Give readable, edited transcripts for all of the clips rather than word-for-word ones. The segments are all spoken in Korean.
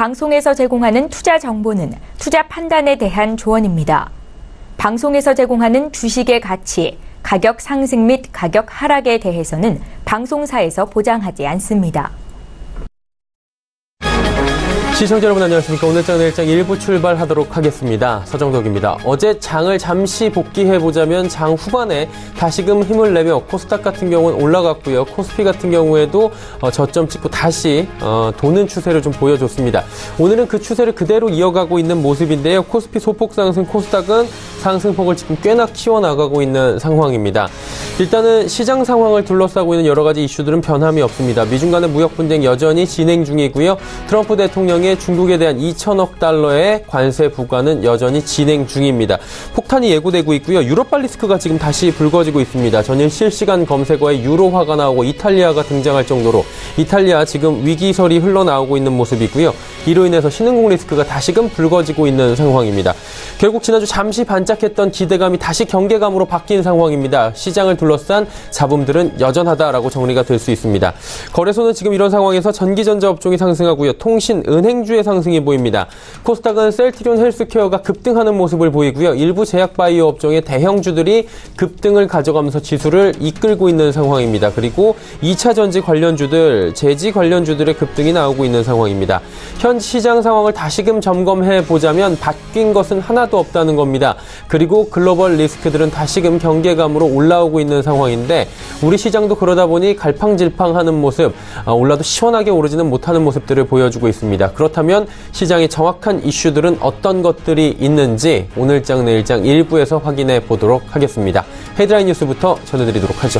방송에서 제공하는 투자 정보는 투자 판단에 대한 조언입니다. 방송에서 제공하는 주식의 가치, 가격 상승 및 가격 하락에 대해서는 방송사에서 보장하지 않습니다. 시청자 여러분 안녕하십니까. 오늘장 내일장 1부 출발하도록 하겠습니다. 서정덕입니다. 어제 장을 잠시 복귀해보자면 장 후반에 다시금 힘을 내며 코스닥 같은 경우는 올라갔고요. 코스피 같은 경우에도 저점 찍고 다시 도는 추세를 좀 보여줬습니다. 오늘은 그 추세를 그대로 이어가고 있는 모습인데요. 코스피 소폭 상승, 코스닥은 상승폭을 지금 꽤나 키워나가고 있는 상황입니다. 일단은 시장 상황을 둘러싸고 있는 여러 가지 이슈들은 변함이 없습니다. 미중 간의 무역 분쟁 여전히 진행 중이고요. 트럼프 대통령의 중국에 대한 2천억 달러의 관세 부과는 여전히 진행 중입니다. 폭탄이 예고되고 있고요. 유럽발 리스크가 지금 다시 불거지고 있습니다. 전일 실시간 검색어에 유로화가 나오고 이탈리아가 등장할 정도로 이탈리아 지금 위기설이 흘러나오고 있는 모습이고요. 이로 인해서 신흥국 리스크가 다시금 불거지고 있는 상황입니다. 결국 지난주 잠시 반짝했던 기대감이 다시 경계감으로 바뀐 상황입니다. 시장을 둘러싼 잡음들은 여전하다라고 정리가 될 수 있습니다. 거래소는 지금 이런 상황에서 전기전자 업종이 상승하고요. 통신, 은행주의 상승이 보입니다. 코스닥은 셀트리온 헬스케어가 급등하는 모습을 보이고요. 일부 제약바이오 업종의 대형주들이 급등을 가져가면서 지수를 이끌고 있는 상황입니다. 그리고 2차 전지 관련주들, 제지 관련주들의 급등이 나오고 있는 상황입니다. 현 시장 상황을 다시금 점검해보자면 바뀐 것은 하나도 없다는 겁니다. 그리고 글로벌 리스크들은 다시금 경계감으로 올라오고 있는 상황인데 우리 시장도 그러다 보니 갈팡질팡하는 모습, 올라도 시원하게 오르지는 못하는 모습들을 보여주고 있습니다. 그렇다면 시장의 정확한 이슈들은 어떤 것들이 있는지 오늘장 내일장 1부에서 확인해 보도록 하겠습니다. 헤드라인 뉴스부터 전해드리도록 하죠.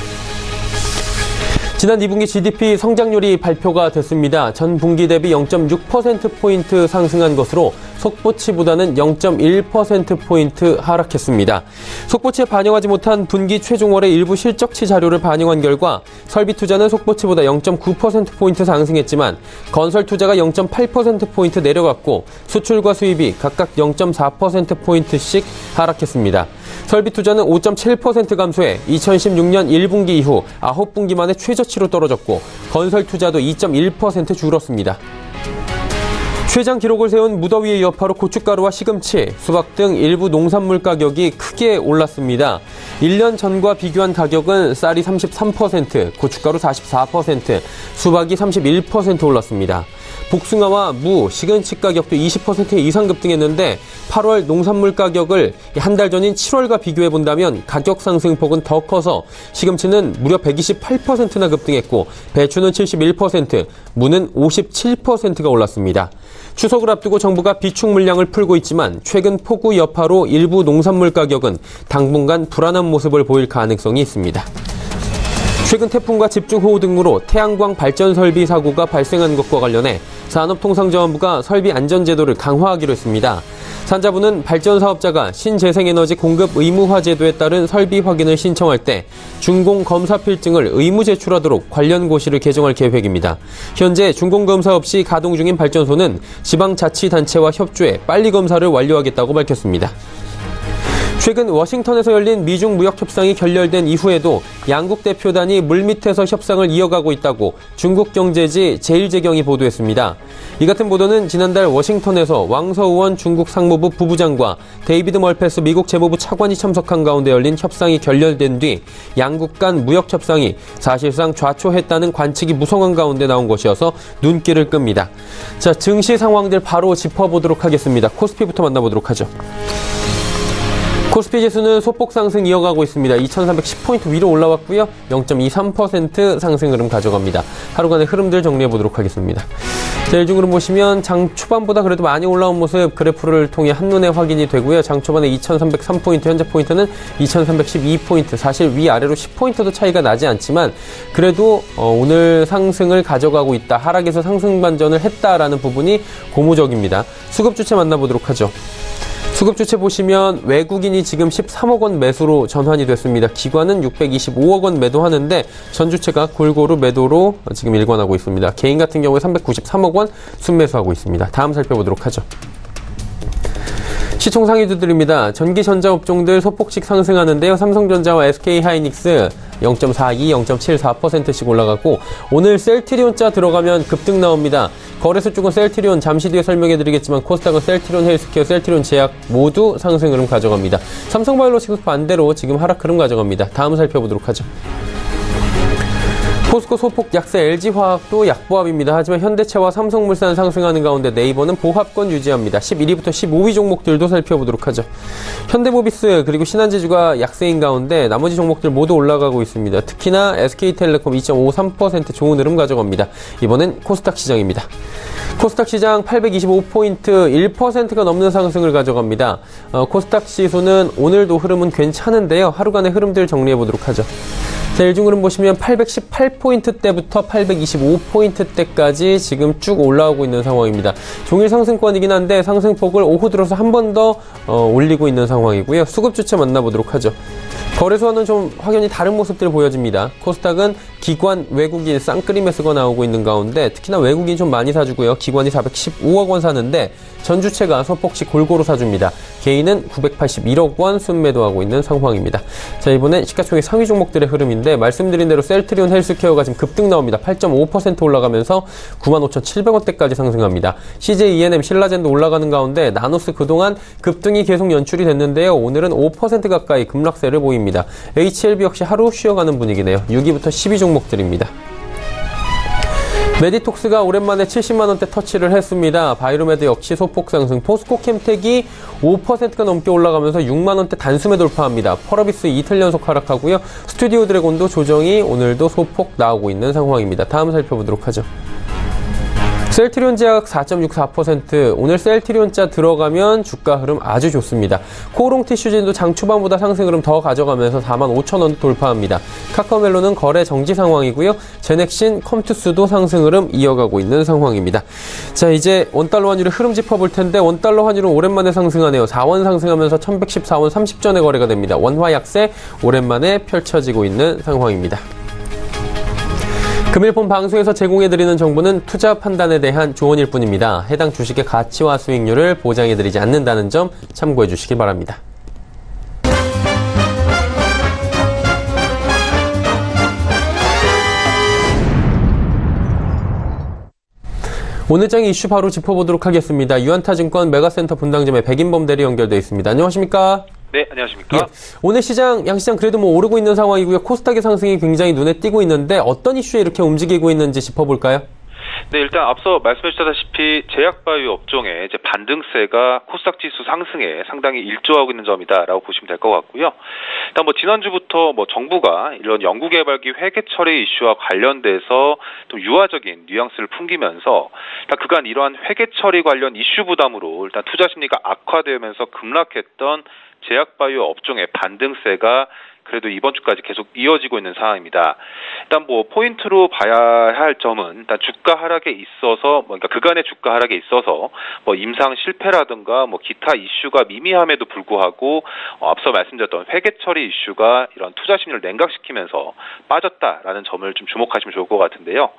지난 2분기 GDP 성장률이 발표가 됐습니다. 전 분기 대비 0.6%포인트 상승한 것으로 속보치보다는 0.1%포인트 하락했습니다. 속보치에 반영하지 못한 분기 최종월의 일부 실적치 자료를 반영한 결과 설비 투자는 속보치보다 0.9%포인트 상승했지만 건설 투자가 0.8%포인트 내려갔고 수출과 수입이 각각 0.4%포인트씩 하락했습니다. 설비 투자는 5.7% 감소해 2016년 1분기 이후 9분기 만에 최저치로 떨어졌고 건설 투자도 2.1% 줄었습니다. 최장 기록을 세운 무더위의 여파로 고춧가루와 시금치, 수박 등 일부 농산물 가격이 크게 올랐습니다. 1년 전과 비교한 가격은 쌀이 33%, 고춧가루 44%, 수박이 31% 올랐습니다. 복숭아와 무, 시금치 가격도 20% 이상 급등했는데 8월 농산물 가격을 한 달 전인 7월과 비교해본다면 가격 상승폭은 더 커서 시금치는 무려 128%나 급등했고 배추는 71%, 무는 57%가 올랐습니다. 추석을 앞두고 정부가 비축 물량을 풀고 있지만 최근 폭우 여파로 일부 농산물 가격은 당분간 불안한 모습을 보일 가능성이 있습니다. 최근 태풍과 집중호우 등으로 태양광 발전 설비 사고가 발생한 것과 관련해 산업통상자원부가 설비 안전제도를 강화하기로 했습니다. 산자부는 발전 사업자가 신재생에너지 공급 의무화 제도에 따른 설비 확인을 신청할 때 준공 검사 필증을 의무 제출하도록 관련 고시를 개정할 계획입니다. 현재 준공 검사 없이 가동 중인 발전소는 지방자치단체와 협조해 빨리 검사를 완료하겠다고 밝혔습니다. 최근 워싱턴에서 열린 미중 무역 협상이 결렬된 이후에도 양국 대표단이 물밑에서 협상을 이어가고 있다고 중국경제지 제일제경이 보도했습니다. 이 같은 보도는 지난달 워싱턴에서 왕서우원 중국 상무부 부부장과 데이비드 멀패스 미국 재무부 차관이 참석한 가운데 열린 협상이 결렬된 뒤 양국 간 무역 협상이 사실상 좌초했다는 관측이 무성한 가운데 나온 것이어서 눈길을 끕니다. 자, 증시 상황들 바로 짚어보도록 하겠습니다. 코스피부터 만나보도록 하죠. 코스피 지수는 소폭 상승 이어가고 있습니다. 2310포인트 위로 올라왔고요. 0.23% 상승 흐름 가져갑니다. 하루간의 흐름들 정리해보도록 하겠습니다. 자, 일중 흐름 보시면 장 초반보다 그래도 많이 올라온 모습 그래프를 통해 한눈에 확인이 되고요. 장 초반에 2303포인트, 현재 포인트는 2312포인트. 사실 위아래로 10포인트도 차이가 나지 않지만 그래도 오늘 상승을 가져가고 있다. 하락에서 상승 반전을 했다라는 부분이 고무적입니다. 수급 주체 만나보도록 하죠. 수급 주체 보시면 외국인이 지금 13억 원 매수로 전환이 됐습니다. 기관은 625억 원 매도하는데 전 주체가 골고루 매도로 지금 일관하고 있습니다. 개인 같은 경우에 393억 원 순매수하고 있습니다. 다음 살펴보도록 하죠. 시총 상위주들입니다. 전기 전자 업종들 소폭씩 상승하는데요. 삼성전자와 SK하이닉스 0.42, 0.74%씩 올라가고 오늘 셀트리온자 들어가면 급등 나옵니다. 거래소 쪽은 셀트리온 잠시 뒤에 설명해드리겠지만 코스닥은 셀트리온 헬스케어, 셀트리온 제약 모두 상승 흐름 가져갑니다. 삼성바이오로직스 반대로 지금 하락 흐름 가져갑니다. 다음 살펴보도록 하죠. 포스코 소폭 약세, LG화학도 약보합입니다. 하지만 현대차와 삼성물산 상승하는 가운데 네이버는 보합권 유지합니다. 11위부터 15위 종목들도 살펴보도록 하죠. 현대모비스 그리고 신한지주가 약세인 가운데 나머지 종목들 모두 올라가고 있습니다. 특히나 SK텔레콤 2.53% 좋은 흐름 가져갑니다. 이번엔 코스닥 시장입니다. 코스닥 시장 825포인트 1%가 넘는 상승을 가져갑니다. 코스닥 지수는 오늘도 흐름은 괜찮은데요. 하루간의 흐름들 정리해보도록 하죠. 자, 일중 흐름 보시면 818포인트대부터 825포인트대까지 지금 쭉 올라오고 있는 상황입니다. 종일 상승권이긴 한데 상승폭을 오후 들어서 한 번 더 올리고 있는 상황이고요. 수급 주체 만나보도록 하죠. 거래소와는 좀 확연히 다른 모습들 보여집니다. 코스닥은 기관, 외국인 쌍끌이 매수가 나오고 있는 가운데 특히나 외국인 좀 많이 사주고요. 기관이 415억 원 사는데 전주체가 소폭씩 골고루 사줍니다. 개인은 981억 원 순매도하고 있는 상황입니다. 자, 이번엔 시가총액 상위 종목들의 흐름인데 말씀드린 대로 셀트리온 헬스케어가 지금 급등 나옵니다. 8.5% 올라가면서 95,700원대까지 상승합니다. CJ E&M, 신라젠도 올라가는 가운데 나노스 그동안 급등이 계속 연출이 됐는데요. 오늘은 5% 가까이 급락세를 보입니다. HLB 역시 하루 쉬어가는 분위기네요. 6위부터 10위 종목들입니다. 메디톡스가 오랜만에 70만원대 터치를 했습니다. 바이로메드 역시 소폭 상승, 포스코 캠텍이 5%가 넘게 올라가면서 6만원대 단숨에 돌파합니다. 펄어비스 이틀 연속 하락하고요. 스튜디오 드래곤도 조정이 오늘도 소폭 나오고 있는 상황입니다. 다음 살펴보도록 하죠. 셀트리온 제약 4.64%, 오늘 셀트리온자 들어가면 주가 흐름 아주 좋습니다. 코오롱 티슈진도 장 초반보다 상승 흐름 더 가져가면서 45,000원 돌파합니다. 카카오멜론은 거래 정지 상황이고요. 제넥신, 컴투스도 상승 흐름 이어가고 있는 상황입니다. 자, 이제 원달러 환율의 흐름 짚어볼 텐데 원달러 환율은 오랜만에 상승하네요. 4원 상승하면서 1114원 30전에 거래가 됩니다. 원화 약세 오랜만에 펼쳐지고 있는 상황입니다. 금일 본 방송에서 제공해드리는 정보는 투자 판단에 대한 조언일 뿐입니다. 해당 주식의 가치와 수익률을 보장해드리지 않는다는 점 참고해 주시기 바랍니다. 오늘장 이슈 바로 짚어보도록 하겠습니다. 유한타증권 메가센터 분당점에 백인범 대리 연결되어 있습니다. 안녕하십니까? 네, 안녕하십니까? 예, 오늘 양시장 그래도 오르고 있는 상황이고요. 코스닥의 상승이 굉장히 눈에 띄고 있는데 어떤 이슈에 이렇게 움직이고 있는지 짚어볼까요? 네, 일단 앞서 말씀해 주셨다시피 제약바이오 업종의 이제 반등세가 코스닥 지수 상승에 상당히 일조하고 있는 점이다라고 보시면 될 것 같고요. 일단 지난주부터 정부가 이런 연구개발기 회계 처리 이슈와 관련돼서 좀 유화적인 뉘앙스를 풍기면서 일단 그간 이러한 회계 처리 관련 이슈 부담으로 일단 투자 심리가 악화되면서 급락했던 제약바이오 업종의 반등세가 그래도 이번 주까지 계속 이어지고 있는 상황입니다. 일단 포인트로 봐야 할 점은 일단 주가 하락에 있어서 그러니까 그간의 주가 하락에 있어서 임상 실패라든가 기타 이슈가 미미함에도 불구하고 앞서 말씀드렸던 회계 처리 이슈가 이런 투자 심리를 냉각시키면서 빠졌다라는 점을 좀 주목하시면 좋을 것 같은데요.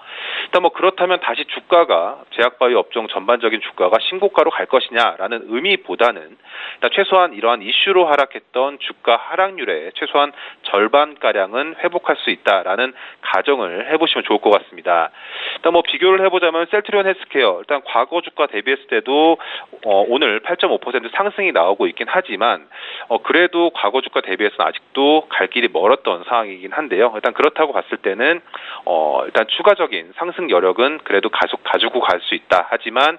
일단 그렇다면 다시 주가가 제약바이오 업종 전반적인 주가가 신고가로 갈 것이냐라는 의미보다는 일단 최소한 이러한 이슈로 하락했던 주가 하락률의 최소한 절반가량은 회복할 수 있다라는 가정을 해보시면 좋을 것 같습니다. 일단 비교를 해보자면 셀트리온 헬스케어 일단 과거 주가 대비했을 때도 오늘 8.5% 상승이 나오고 있긴 하지만 그래도 과거 주가 대비해서는 아직도 갈 길이 멀었던 상황이긴 한데요. 일단 그렇다고 봤을 때는 일단 추가적인 상승 여력은 그래도 계속 가지고 갈 수 있다. 하지만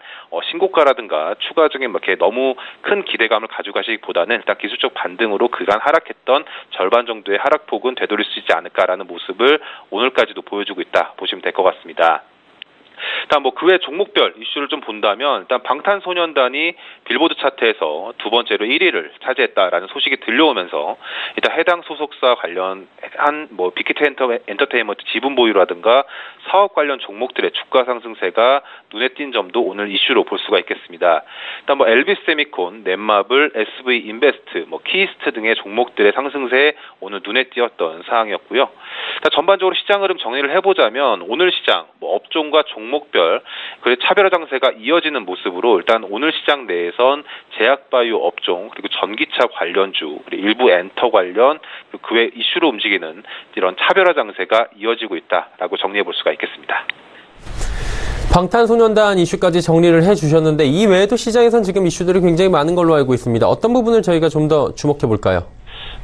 신고가라든가 추가적인 이렇게 너무 큰 기대감을 가지고 가시기보다는 일단 기술적 반등으로 그간 하락했던 절반 정도의 하락폭은 되돌릴 수 있지 않을까라는 모습을 오늘까지도 보여주고 있다 보시면 될 것 같습니다. 일단 그 외 종목별 이슈를 좀 본다면 일단 방탄소년단이 빌보드 차트에서 두 번째로 1위를 차지했다라는 소식이 들려오면서 일단 해당 소속사 관련한 빅히트 엔터테인먼트 지분 보유라든가 사업 관련 종목들의 주가 상승세가 눈에 띈 점도 오늘 이슈로 볼 수가 있겠습니다. 일단 엘비스세미콘, 넷마블, SV인베스트, 키스트 등의 종목들의 상승세 오늘 눈에 띄었던 상황이었고요. 일단 전반적으로 시장 흐름 정리를 해보자면 오늘 시장 업종과 종목별 종목별 그 차별화 장세가 이어지는 모습으로 일단 오늘 시장 내에선 제약바이오 업종 그리고 전기차 관련주 그리고 일부 엔터 관련 그 외 이슈로 움직이는 이런 차별화 장세가 이어지고 있다라고 정리해 볼 수가 있겠습니다. 방탄소년단 이슈까지 정리를 해주셨는데 이 외에도 시장에선 지금 이슈들이 굉장히 많은 걸로 알고 있습니다. 어떤 부분을 저희가 좀 더 주목해 볼까요?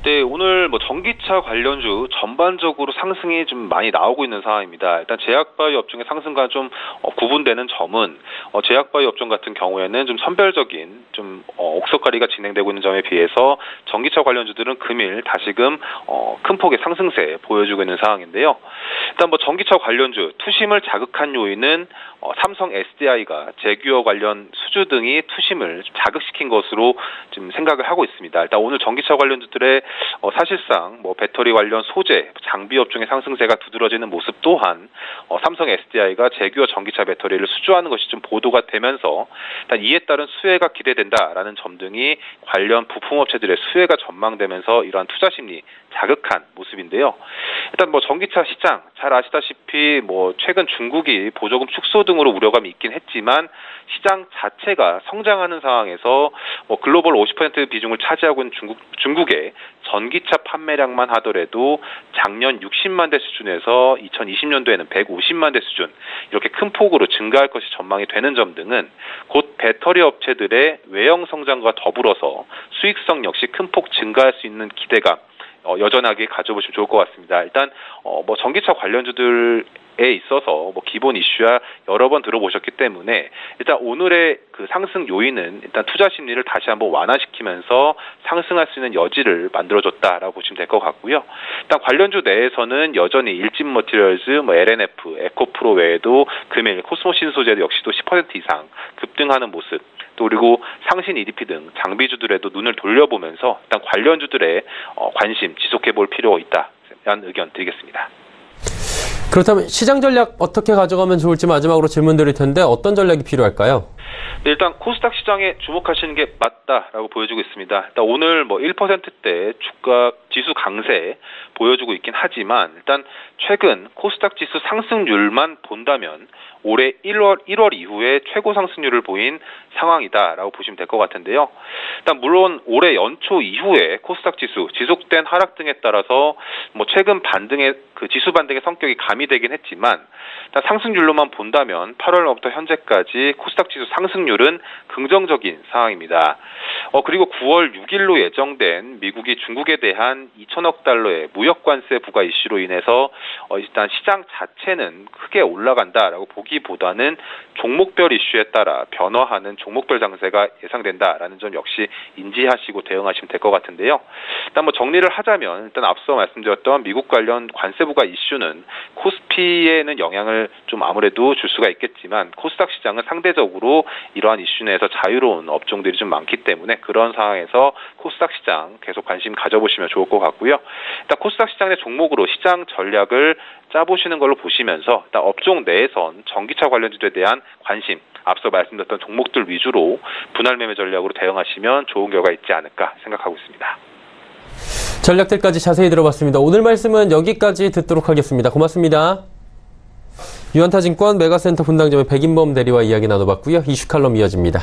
네, 오늘 전기차 관련주 전반적으로 상승이 좀 많이 나오고 있는 상황입니다. 일단 제약바이오 업종의 상승과 좀 구분되는 점은 제약바이오 업종 같은 경우에는 좀 선별적인 좀 옥석가리가 진행되고 있는 점에 비해서 전기차 관련주들은 금일 다시금 큰 폭의 상승세 보여주고 있는 상황인데요. 일단 전기차 관련주 투심을 자극한 요인은 삼성 SDI가 제규어 관련 수주 등이 투심을 자극시킨 것으로 지금 생각을 하고 있습니다. 일단 오늘 전기차 관련주들의 사실상 배터리 관련 소재, 장비 업종의 상승세가 두드러지는 모습 또한 삼성 SDI가 제규어 전기차 배터리를 수주하는 것이 좀 보도가 되면서 일단 이에 따른 수혜가 기대된다라는 점 등이 관련 부품업체들의 수혜가 전망되면서 이러한 투자 심리 자극한 모습인데요. 일단 전기차 시장 잘 아시다시피 최근 중국이 보조금 축소 등으로 우려감이 있긴 했지만 시장 자체가 성장하는 상황에서 글로벌 50% 비중을 차지하고 있는 중국의 전기차 판매량만 하더라도 작년 60만 대 수준에서 2020년도에는 150만 대 수준 이렇게 큰 폭으로 증가할 것이 전망이 되는 점 등은 곧 배터리 업체들의 외형 성장과 더불어서 수익성 역시 큰 폭 증가할 수 있는 기대감 여전하게 가져보시면 좋을 것 같습니다. 일단 전기차 관련주들에 있어서 기본 이슈야 여러 번 들어보셨기 때문에 일단 오늘의 그 상승 요인은 일단 투자 심리를 다시 한번 완화시키면서 상승할 수 있는 여지를 만들어줬다라고 보시면 될 것 같고요. 일단 관련주 내에서는 여전히 일진 머티리얼즈, LNF, 에코프로 외에도 금일 코스모 신소재도 역시도 10% 이상 급등하는 모습. 또 그리고 상신 EDP 등 장비주들에도 눈을 돌려보면서 일단 관련주들의 관심 지속해 볼 필요가 있다라는 의견 드리겠습니다. 그렇다면 시장 전략 어떻게 가져가면 좋을지 마지막으로 질문드릴 텐데 어떤 전략이 필요할까요? 네, 일단 코스닥 시장에 주목하시는 게 맞다라고 보여주고 있습니다. 일단 오늘 1%대 주가 지수 강세 보여주고 있긴 하지만 일단 최근 코스닥 지수 상승률만 본다면 올해 1월 이후에 최고 상승률을 보인 상황이다라고 보시면 될 것 같은데요. 일단 물론 올해 연초 이후에 코스닥 지수 지속된 하락 등에 따라서 최근 반등의 그 지수 반등의 성격이 가미되긴 했지만 일단 상승률로만 본다면 8월부터 현재까지 코스닥 지수 상승률은 긍정적인 상황입니다. 그리고 9월 6일로 예정된 미국이 중국에 대한 2천억 달러의 무역 관세 부과 이슈로 인해서 일단 시장 자체는 크게 올라간다라고 보기보다는 종목별 이슈에 따라 변화하는 종목별 장세가 예상된다라는 점 역시 인지하시고 대응하시면 될 것 같은데요. 일단 정리를 하자면 일단 앞서 말씀드렸던 미국 관련 관세 부과 이슈는 코스피에는 영향을 좀 아무래도 줄 수가 있겠지만 코스닥 시장은 상대적으로 이러한 이슈 내에서 자유로운 업종들이 좀 많기 때문에 그런 상황에서 코스닥 시장 계속 관심 가져보시면 좋을 것 같고요. 일단 코스닥 시장의 종목으로 시장 전략을 짜보시는 걸로 보시면서 일단 업종 내에선 전기차 관련주에 대한 관심 앞서 말씀드렸던 종목들 위주로 분할 매매 전략으로 대응하시면 좋은 결과 있지 않을까 생각하고 있습니다. 전략들까지 자세히 들어봤습니다. 오늘 말씀은 여기까지 듣도록 하겠습니다. 고맙습니다. 유한타증권 메가센터 분당점의 백인범 대리와 이야기 나눠봤고요. 이슈 칼럼 이어집니다.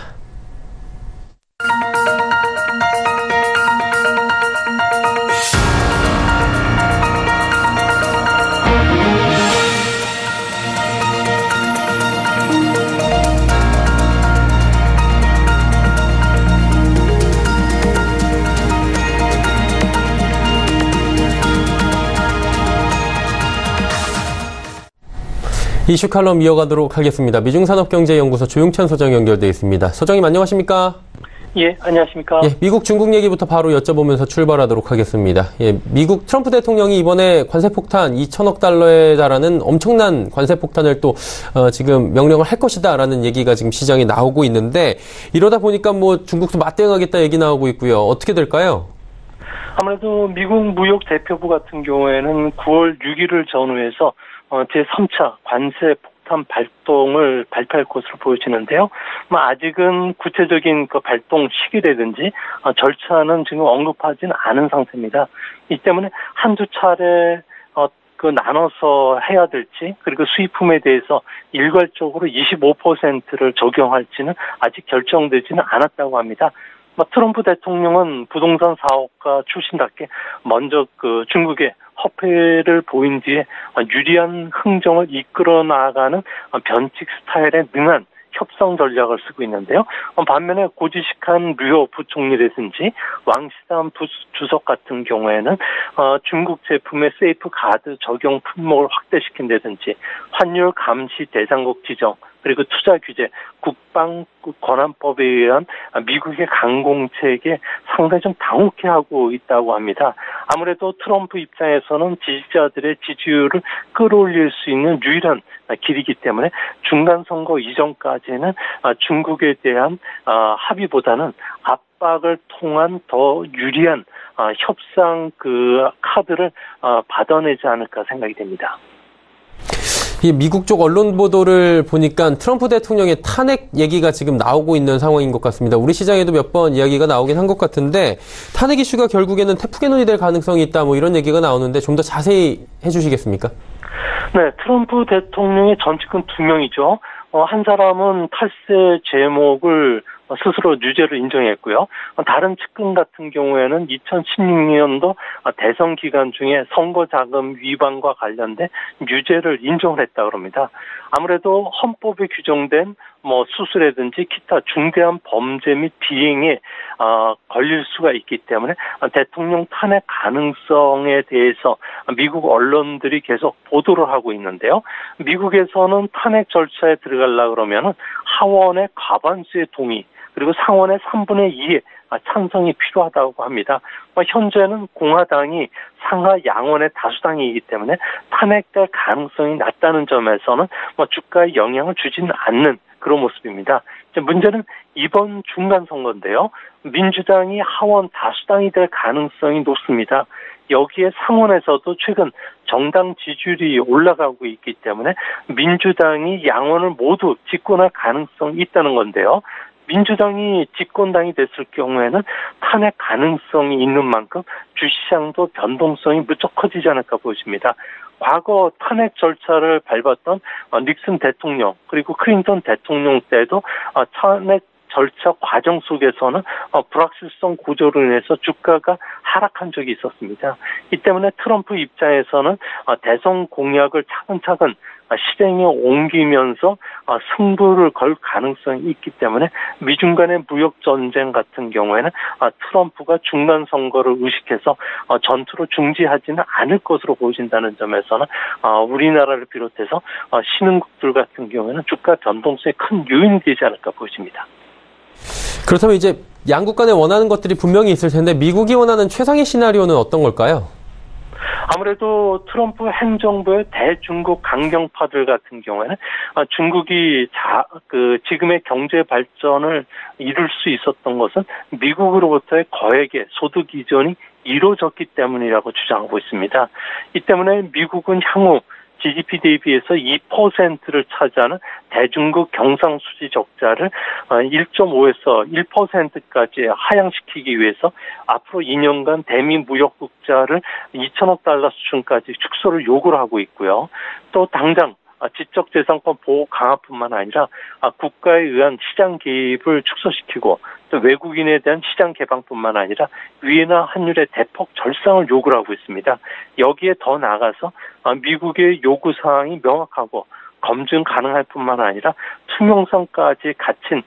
이슈 칼럼 이어가도록 하겠습니다. 미중산업경제연구소 조용찬 소장 연결되어 있습니다. 소장님 안녕하십니까? 예, 안녕하십니까? 예, 미국, 중국 얘기부터 바로 여쭤보면서 출발하도록 하겠습니다. 예, 미국 트럼프 대통령이 이번에 관세 폭탄 2천억 달러에 달하는 엄청난 관세 폭탄을 또 지금 명령을 할 것이다라는 얘기가 지금 시장에 나오고 있는데 이러다 보니까 중국도 맞대응하겠다 얘기 나오고 있고요. 어떻게 될까요? 아무래도 미국 무역 대표부 같은 경우에는 9월 6일을 전후해서 제3차 관세 폭탄 발동을 발표할 것으로 보여지는데요. 아직은 구체적인 그 발동 시기라든지 절차는 지금 언급하지는 않은 상태입니다. 이 때문에 한두 차례 나눠서 해야 될지, 그리고 수입품에 대해서 일괄적으로 25%를 적용할지는 아직 결정되지는 않았다고 합니다. 트럼프 대통령은 부동산 사업가 출신답게 먼저 중국에 허패를 보인 뒤에 유리한 흥정을 이끌어 나가는 변칙 스타일에 능한 협상 전략을 쓰고 있는데요. 반면에 고지식한 류호 부총리라든지 왕시담 주석 같은 경우에는 중국 제품의 세이프 가드 적용 품목을 확대시킨다든지 환율 감시 대상국 지정, 그리고 투자 규제, 국방 권한법에 의한 미국의 강공책에 상당히 좀 당혹해하고 있다고 합니다. 아무래도 트럼프 입장에서는 지지자들의 지지율을 끌어올릴 수 있는 유일한 길이기 때문에 중간 선거 이전까지는 중국에 대한 합의보다는 압박을 통한 더 유리한 협상 카드를 받아내지 않을까 생각이 됩니다. 미국 쪽 언론 보도를 보니까 트럼프 대통령의 탄핵 얘기가 지금 나오고 있는 상황인 것 같습니다. 우리 시장에도 몇 번 이야기가 나오긴 한 것 같은데 탄핵 이슈가 결국에는 태풍의 논이 될 가능성이 있다 이런 얘기가 나오는데 좀 더 자세히 해주시겠습니까? 네, 트럼프 대통령의 전 측근 2명이죠. 한 사람은 탈세 제목을 스스로 유죄를 인정했고요. 다른 측근 같은 경우에는 2016년도 대선 기간 중에 선거자금 위반과 관련된 유죄를 인정을 했다고 합니다. 아무래도 헌법에 규정된 수수라든지 기타 중대한 범죄 및 비행에 걸릴 수가 있기 때문에 대통령 탄핵 가능성에 대해서 미국 언론들이 계속 보도를 하고 있는데요. 미국에서는 탄핵 절차에 들어가려고 그러면은 하원의 과반수의 동의, 그리고 상원의 3분의 2의 찬성이 필요하다고 합니다. 현재는 공화당이 상하 양원의 다수당이기 때문에 탄핵될 가능성이 낮다는 점에서는 주가에 영향을 주지는 않는 그런 모습입니다. 문제는 이번 중간 선거인데요. 민주당이 하원 다수당이 될 가능성이 높습니다. 여기에 상원에서도 최근 정당 지지율이 올라가고 있기 때문에 민주당이 양원을 모두 집권할 가능성이 있다는 건데요. 민주당이 집권당이 됐을 경우에는 탄핵 가능성이 있는 만큼 주시장도 변동성이 무척 커지지 않을까 보십니다. 과거 탄핵 절차를 밟았던 닉슨 대통령 그리고 클린턴 대통령 때도 탄핵 절차 과정 속에서는 불확실성 고조로 인해서 주가가 하락한 적이 있었습니다. 이 때문에 트럼프 입장에서는 대선 공약을 차근차근 실행에 옮기면서 승부를 걸 가능성이 있기 때문에 미중 간의 무역 전쟁 같은 경우에는 트럼프가 중간 선거를 의식해서 전투로 중지하지는 않을 것으로 보여진다는 점에서는 우리나라를 비롯해서 신흥국들 같은 경우에는 주가 변동성에 큰 요인이 되지 않을까 보여집니다. 그렇다면 이제 양국 간에 원하는 것들이 분명히 있을 텐데 미국이 원하는 최상의 시나리오는 어떤 걸까요? 아무래도 트럼프 행정부의 대중국 강경파들 같은 경우에는 중국이 지금의 경제 발전을 이룰 수 있었던 것은 미국으로부터의 거액의 소득 이전이 이루어졌기 때문이라고 주장하고 있습니다. 이 때문에 미국은 향후 GDP 대비해서 2%를 차지하는 대중국 경상수지 적자를 1.5에서 1%까지 하향시키기 위해서 앞으로 2년간 대미 무역 국자를 2천억 달러 수준까지 축소를 요구를 하고 있고요. 또 당장 지적재산권 보호 강화뿐만 아니라 국가에 의한 시장 개입을 축소시키고 또 외국인에 대한 시장 개방뿐만 아니라 위안화 환율의 대폭 절상을 요구를 하고 있습니다. 여기에 더 나아가서 미국의 요구사항이 명확하고 검증 가능할 뿐만 아니라 투명성까지 갖춘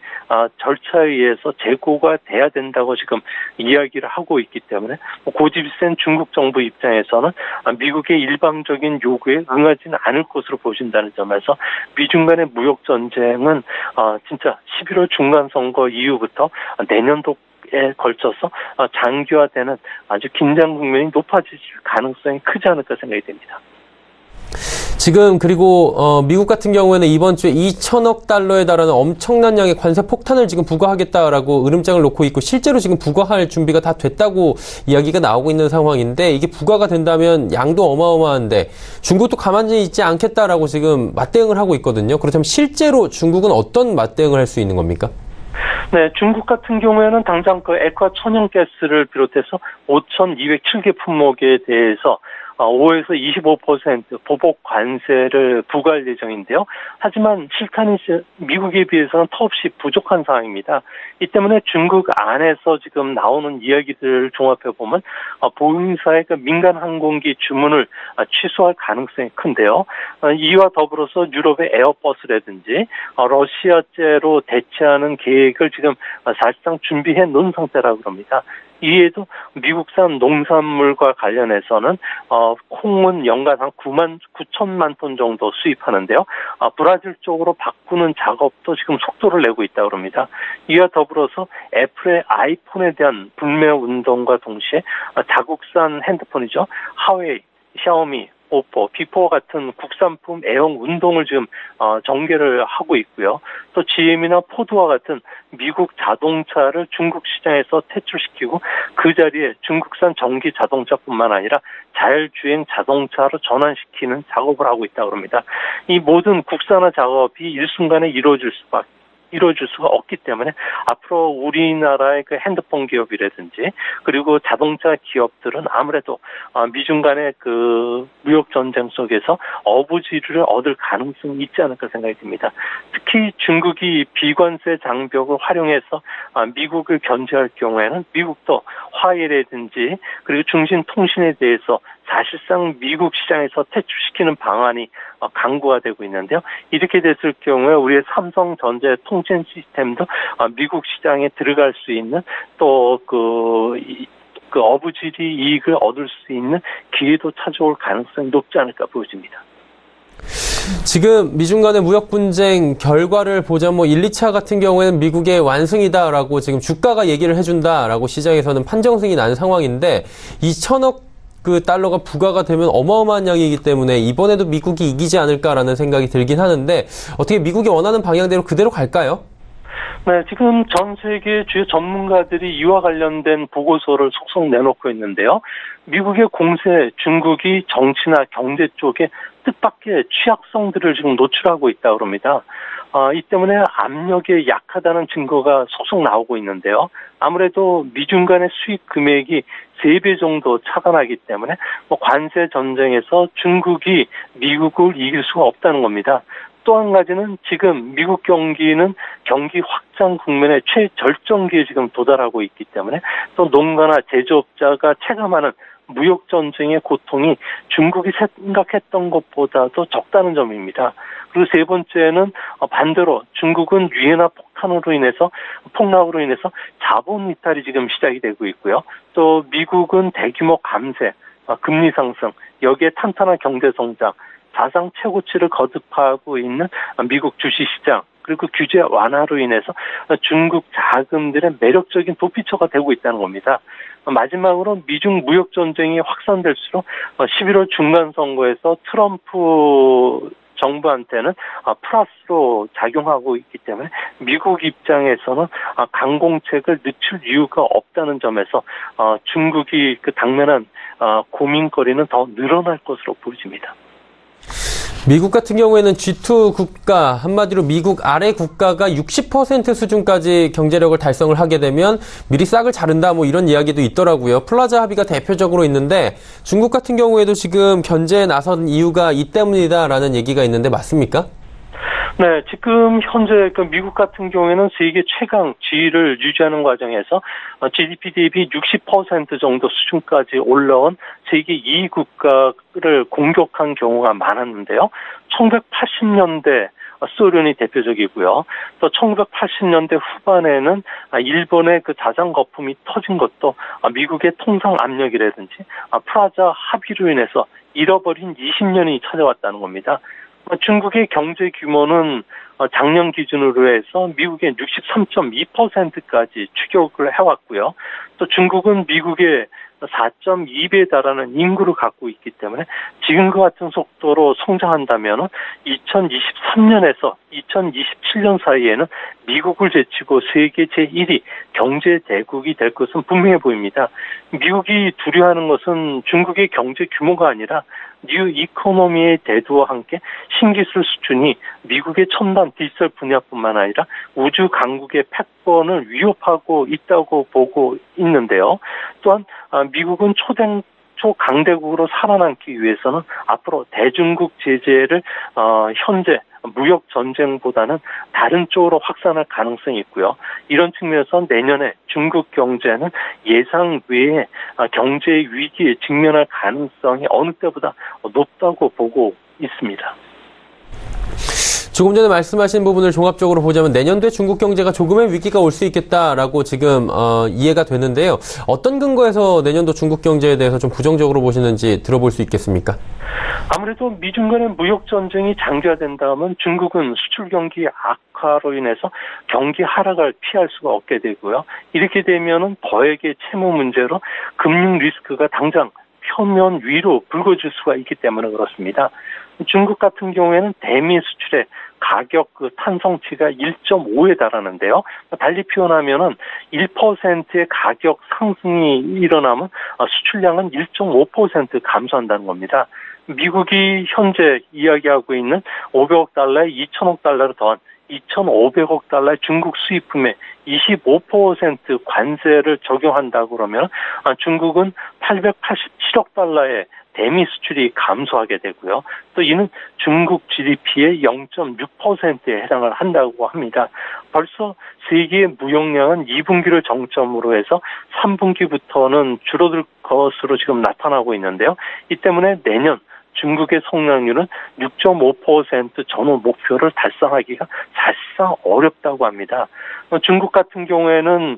절차에 의해서 재고가 돼야 된다고 지금 이야기를 하고 있기 때문에 고집이 센 중국 정부 입장에서는 미국의 일방적인 요구에 응하지는 않을 것으로 보신다는 점에서 미중 간의 무역 전쟁은 진짜 11월 중간 선거 이후부터 내년도에 걸쳐서 장기화되는 아주 긴장 국면이 높아질 가능성이 크지 않을까 생각이 됩니다. 지금 그리고 미국 같은 경우에는 이번 주에 2천억 달러에 달하는 엄청난 양의 관세 폭탄을 지금 부과하겠다라고 으름장을 놓고 있고 실제로 지금 부과할 준비가 다 됐다고 이야기가 나오고 있는 상황인데 이게 부과가 된다면 양도 어마어마한데 중국도 가만히 있지 않겠다라고 지금 맞대응을 하고 있거든요. 그렇다면 실제로 중국은 어떤 맞대응을 할 수 있는 겁니까? 네, 중국 같은 경우에는 당장 액화 천연가스를 비롯해서 5,207개 품목에 대해서 5에서 25% 보복 관세를 부과할 예정인데요. 하지만 실탄이 미국에 비해서는 턱없이 부족한 상황입니다. 이 때문에 중국 안에서 지금 나오는 이야기들을 종합해 보면 보잉사의 그 민간 항공기 주문을 취소할 가능성이 큰데요. 이와 더불어서 유럽의 에어버스라든지 러시아제로 대체하는 계획을 지금 사실상 준비해 놓은 상태라고 합니다. 이에도 미국산 농산물과 관련해서는 콩은 연간 한 9천만 톤 정도 수입하는데요. 브라질 쪽으로 바꾸는 작업도 지금 속도를 내고 있다고 합니다. 이와 더불어서 애플의 아이폰에 대한 불매 운동과 동시에 자국산 핸드폰이죠. 하웨이, 샤오미, 오포, 비포 같은 국산품 애용 운동을 지금 전개를 하고 있고요. 또 GM이나 포드와 같은 미국 자동차를 중국 시장에서 퇴출시키고 그 자리에 중국산 전기 자동차뿐만 아니라 자율주행 자동차로 전환시키는 작업을 하고 있다고 합니다. 이 모든 국산화 작업이 일순간에 이루어질 수가 없기 때문에 앞으로 우리나라의 그 핸드폰 기업이라든지 그리고 자동차 기업들은 아무래도 미중 간의 그 무역 전쟁 속에서 어부지리를 얻을 가능성이 있지 않을까 생각이 듭니다. 특히 중국이 비관세 장벽을 활용해서 미국을 견제할 경우에는 미국도 화해라든지 그리고 중신 통신에 대해서 사실상 미국 시장에서 퇴출시키는 방안이 강구가 되고 있는데요. 이렇게 됐을 경우에 우리의 삼성전자 통신 시스템도 미국 시장에 들어갈 수 있는 또 그 어부지리 이익을 얻을 수 있는 기회도 찾아올 가능성이 높지 않을까 보여집니다. 지금 미중 간의 무역 분쟁 결과를 보자면 1, 2차 같은 경우에는 미국의 완승이다라고 지금 주가가 얘기를 해준다라고 시장에서는 판정승이 난 상황인데 2천억 그 달러가 부과가 되면 어마어마한 양이기 때문에 이번에도 미국이 이기지 않을까라는 생각이 들긴 하는데 어떻게 미국이 원하는 방향대로 그대로 갈까요? 네, 지금 전 세계 주요 전문가들이 이와 관련된 보고서를 속속 내놓고 있는데요. 미국의 공세, 중국이 정치나 경제 쪽에 뜻밖의 취약성들을 지금 노출하고 있다고 합니다. 이 때문에 압력이 약하다는 증거가 속속 나오고 있는데요. 아무래도 미중 간의 수입 금액이 3배 정도 차가 나기 때문에 관세 전쟁에서 중국이 미국을 이길 수가 없다는 겁니다. 또 한 가지는 지금 미국 경기는 경기 확장 국면의 최절정기에 지금 도달하고 있기 때문에 또 농가나 제조업자가 체감하는 무역 전쟁의 고통이 중국이 생각했던 것보다도 적다는 점입니다. 그리고 세 번째는 반대로 중국은 유해나 폭락으로 인해서 자본 이탈이 지금 시작이 되고 있고요. 또 미국은 대규모 감세, 금리 상승, 여기에 탄탄한 경제 성장, 사상 최고치를 거듭하고 있는 미국 주식시장 그리고 규제 완화로 인해서 중국 자금들의 매력적인 도피처가 되고 있다는 겁니다. 마지막으로 미중 무역 전쟁이 확산될수록 11월 중간 선거에서 트럼프 정부한테는 플러스로 작용하고 있기 때문에 미국 입장에서는 강공책을 늦출 이유가 없다는 점에서 중국이 그 당면한 고민거리는 더 늘어날 것으로 보여집니다. 미국 같은 경우에는 G2 국가, 한마디로 미국 아래 국가가 60% 수준까지 경제력을 달성을 하게 되면 미리 싹을 자른다 뭐 이런 이야기도 있더라고요. 플라자 합의가 대표적으로 있는데 중국 같은 경우에도 지금 견제에 나선 이유가 이 때문이다라는 얘기가 있는데 맞습니까? 네, 지금 현재 그 미국 같은 경우에는 세계 최강 지위를 유지하는 과정에서 GDP 대비 60% 정도 수준까지 올라온 세계 2위 국가를 공격한 경우가 많았는데요. 1980년대 소련이 대표적이고요. 또 1980년대 후반에는 일본의 그 자산 거품이 터진 것도 미국의 통상 압력이라든지 플라자 합의로 인해서 잃어버린 20년이 찾아왔다는 겁니다. 중국의 경제 규모는 작년 기준으로 해서 미국의 63.2%까지 추격을 해왔고요. 또 중국은 미국의 4.2배에 달하는 인구를 갖고 있기 때문에 지금과 같은 속도로 성장한다면 2023년에서 2027년 사이에는 미국을 제치고 세계 제1위 경제 대국이 될 것은 분명해 보입니다. 미국이 두려워하는 것은 중국의 경제 규모가 아니라 뉴 이코노미의 대두와 함께 신기술 수준이 미국의 첨단 디지털 분야뿐만 아니라 우주 강국의 패권을 위협하고 있다고 보고 있는데요. 또한 미국은 초강대국으로 살아남기 위해서는 앞으로 대중국 제재를 현재 무역 전쟁보다는 다른 쪽으로 확산할 가능성이 있고요. 이런 측면에서 내년에 중국 경제는 예상 외에 경제 위기에 직면할 가능성이 어느 때보다 높다고 보고 있습니다. 조금 전에 말씀하신 부분을 종합적으로 보자면 내년도에 중국 경제가 조금의 위기가 올 수 있겠다라고 지금 이해가 되는데요. 어떤 근거에서 내년도 중국 경제에 대해서 좀 부정적으로 보시는지 들어볼 수 있겠습니까? 아무래도 미중 간의 무역 전쟁이 장기화된다면 중국은 수출 경기 악화로 인해서 경기 하락을 피할 수가 없게 되고요. 이렇게 되면은 거액의 채무 문제로 금융 리스크가 당장 표면 위로 불거질 수가 있기 때문에 그렇습니다. 중국 같은 경우에는 대미 수출의 가격 탄성치가 1.5에 달하는데요. 달리 표현하면은 1%의 가격 상승이 일어나면 수출량은 1.5% 감소한다는 겁니다. 미국이 현재 이야기하고 있는 500억 달러에 2천억 달러를 더한 2,500억 달러의 중국 수입품에 25% 관세를 적용한다고 그러면 중국은 887억 달러의 대미 수출이 감소하게 되고요. 또 이는 중국 GDP의 0.6%에 해당을 한다고 합니다. 벌써 세계의 무역량은 2분기를 정점으로 해서 3분기부터는 줄어들 것으로 지금 나타나고 있는데요. 이 때문에 내년 중국의 성장률은 6.5% 전후 목표를 달성하기가 사실상 어렵다고 합니다. 중국 같은 경우에는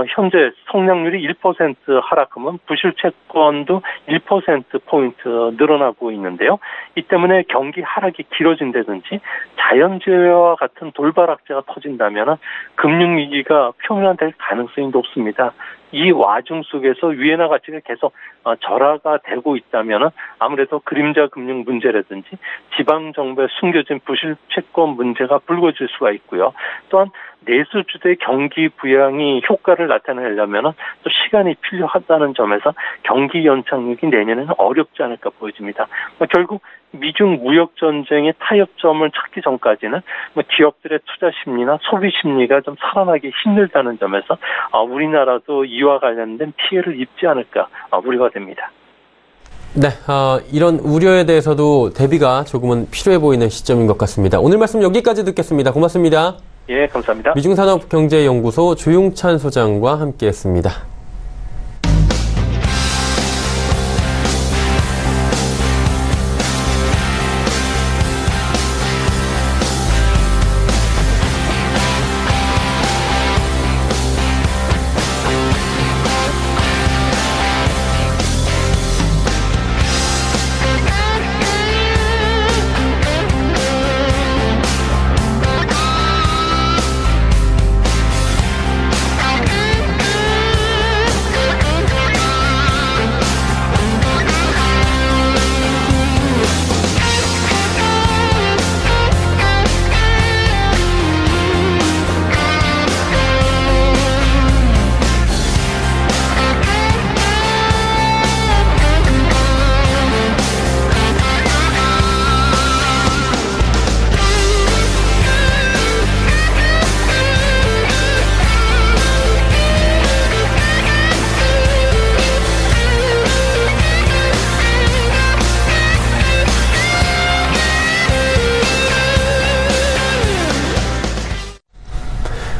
현재 성장률이 1% 하락하면 부실 채권도 1%포인트 늘어나고 있는데요. 이 때문에 경기 하락이 길어진다든지 자연재해와 같은 돌발 악재가 터진다면 금융위기가 표면화될 가능성이 높습니다. 이 와중 속에서 위엔화 가치가 계속 절하가 되고 있다면 아무래도 그림자 금융 문제라든지 지방정부의 숨겨진 부실 채권 문제가 불거질 수가 있고요. 또한 내수주의 경기 부양이 효과를 나타내려면 또 시간이 필요하다는 점에서 경기 연착륙이 내년에는 어렵지 않을까 보여집니다. 결국 미중 무역 전쟁의 타협점을 찾기 전까지는 기업들의 투자 심리나 소비 심리가 좀 살아나기 힘들다는 점에서 우리나라도 이와 관련된 피해를 입지 않을까 우려가 됩니다. 네, 이런 우려에 대해서도 대비가 조금은 필요해 보이는 시점인 것 같습니다. 오늘 말씀 여기까지 듣겠습니다. 고맙습니다. 예, 감사합니다. 미중산업경제연구소 조용찬 소장과 함께했습니다.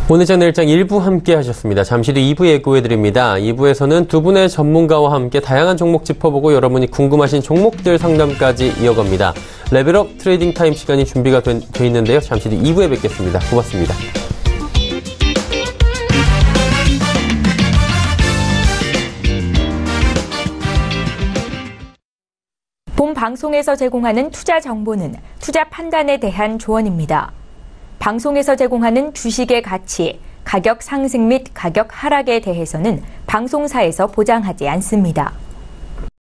오늘장 내일장 1부 함께 하셨습니다. 잠시 뒤 2부 예고해드립니다. 2부에서는 두 분의 전문가와 함께 다양한 종목 짚어보고 여러분이 궁금하신 종목들 상담까지 이어갑니다. 레벨업 트레이딩 타임 시간이 준비가 돼 있는데요. 잠시 뒤 2부에 뵙겠습니다. 고맙습니다. 본 방송에서 제공하는 투자 정보는 투자 판단에 대한 조언입니다. 방송에서 제공하는 주식의 가치, 가격 상승 및 가격 하락에 대해서는 방송사에서 보장하지 않습니다.